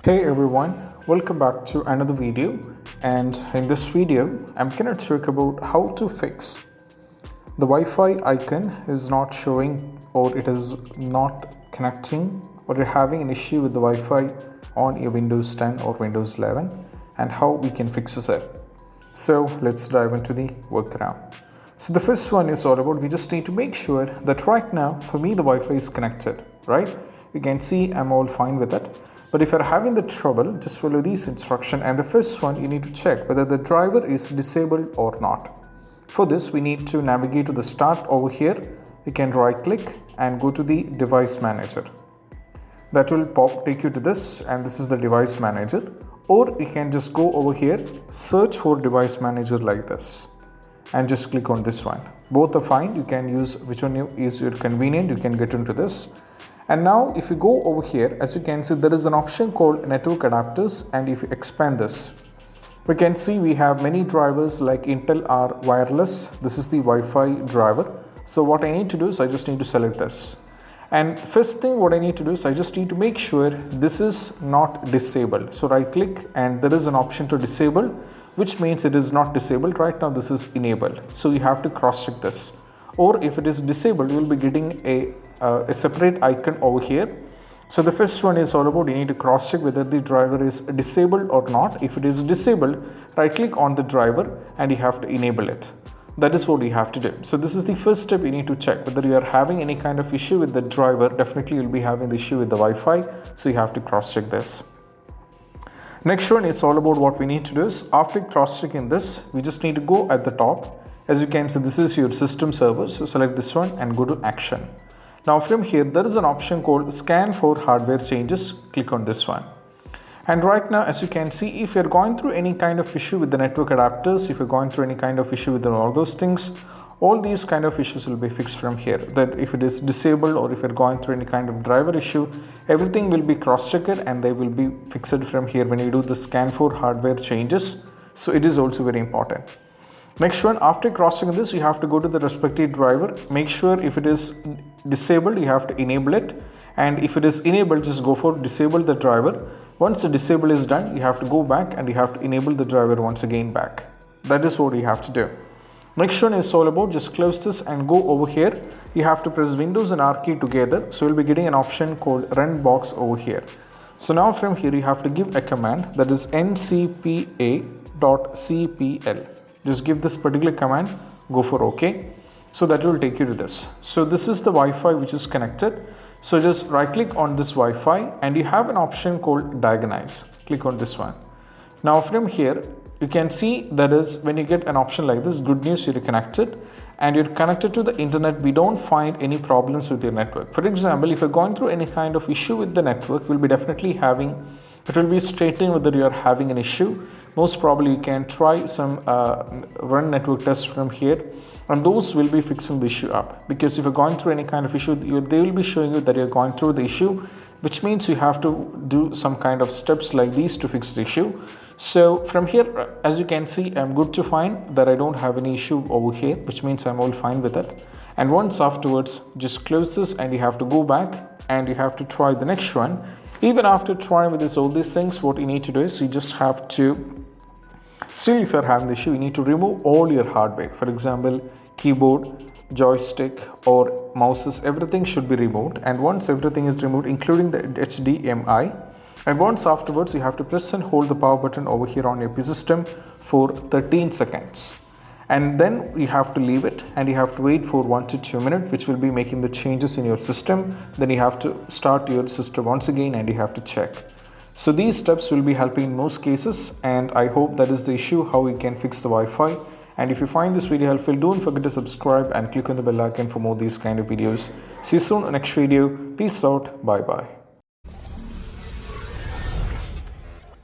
Hey everyone, welcome back to another video, and in this video I'm going to talk about how to fix the Wi-Fi icon is not showing or it is not connecting or you're having an issue with the Wi-Fi on your Windows 10 or Windows 11 and how we can fix it. So let's dive into the workaround. So the first one is all about we just need to make sure that right now for me the Wi-Fi is connected, right? You can see I'm all fine with it. But if you're having the trouble, just follow these instructions, and the first one you need to check whether the driver is disabled or not. For this we need to navigate to the start over here. You can right click and go to the device manager. That will take you to this, and this is the device manager. Or you can just go over here, search for device manager like this and just click on this one. Both are fine. You can use which one is your convenient. You can get into this. And now if you go over here, as you can see, there is an option called network adapters, and if you expand this, we can see we have many drivers like Intel are wireless. This is the Wi-Fi driver. So what I need to do is I just need to select this. And first thing what I need to do is I just need to make sure this is not disabled. So right click and there is an option to disable, which means it is not disabled. Right now this is enabled. So you have to cross check this. Or if it is disabled, you will be getting a separate icon over here. So the first one is all about you need to cross check whether the driver is disabled or not. If it is disabled, right click on the driver and you have to enable it. That is what you have to do. So this is the first step you need to check whether you are having any kind of issue with the driver. Definitely you'll be having the issue with the Wi-Fi. So you have to cross check this. Next one is all about what we need to do is after cross checking this, we just need to go at the top. As you can see, this is your system server. So select this one and go to action. Now from here, there is an option called scan for hardware changes. Click on this one. And right now, as you can see, if you're going through any kind of issue with the network adapters, if you're going through any kind of issue with all those things, all these kind of issues will be fixed from here. That if it is disabled or if you're going through any kind of driver issue, everything will be cross-checked and they will be fixed from here when you do the scan for hardware changes. So it is also very important. Next one, after crossing this, you have to go to the respective driver. Make sure if it is disabled, you have to enable it. And if it is enabled, just go for disable the driver. Once the disable is done, you have to go back and you have to enable the driver once again back. That is what you have to do. Next one is all about just close this and go over here. You have to press Windows and R key together. So you'll be getting an option called run box over here. So now from here, you have to give a command that is ncpa.cpl. Just give this particular command, go for OK. So that will take you to this. So this is the Wi-Fi which is connected. So just right click on this Wi-Fi and you have an option called diagonalize. Click on this one. Now from here, you can see that is when you get an option like this, good news, you're connected and you're connected to the internet. We don't find any problems with your network. For example, if you're going through any kind of issue with the network, we'll be definitely having, it will be stating whether you're having an issue. Most probably you can try some run network tests from here and those will be fixing the issue up, because if you're going through any kind of issue, they will be showing you that you're going through the issue, which means you have to do some kind of steps like these to fix the issue. So from here, as you can see, I'm good to find that I don't have any issue over here, which means I'm all fine with it. And once afterwards, just close this and you have to go back and you have to try the next one. Even after trying with all these things, what you need to do is you just have to, still if you're having the issue, you need to remove all your hardware. For example, keyboard, joystick or mouses, everything should be removed. And once everything is removed, including the HDMI, and once afterwards, you have to press and hold the power button over here on your PC system for 13 seconds. And then you have to leave it and you have to wait for 1 to 2 minutes, which will be making the changes in your system. Then you have to start your system once again and you have to check. So these steps will be helping in most cases, and I hope that is the issue how we can fix the Wi-Fi. And if you find this video helpful, don't forget to subscribe and click on the bell icon for more these kind of videos. See you soon in the next video. Peace out. Bye bye.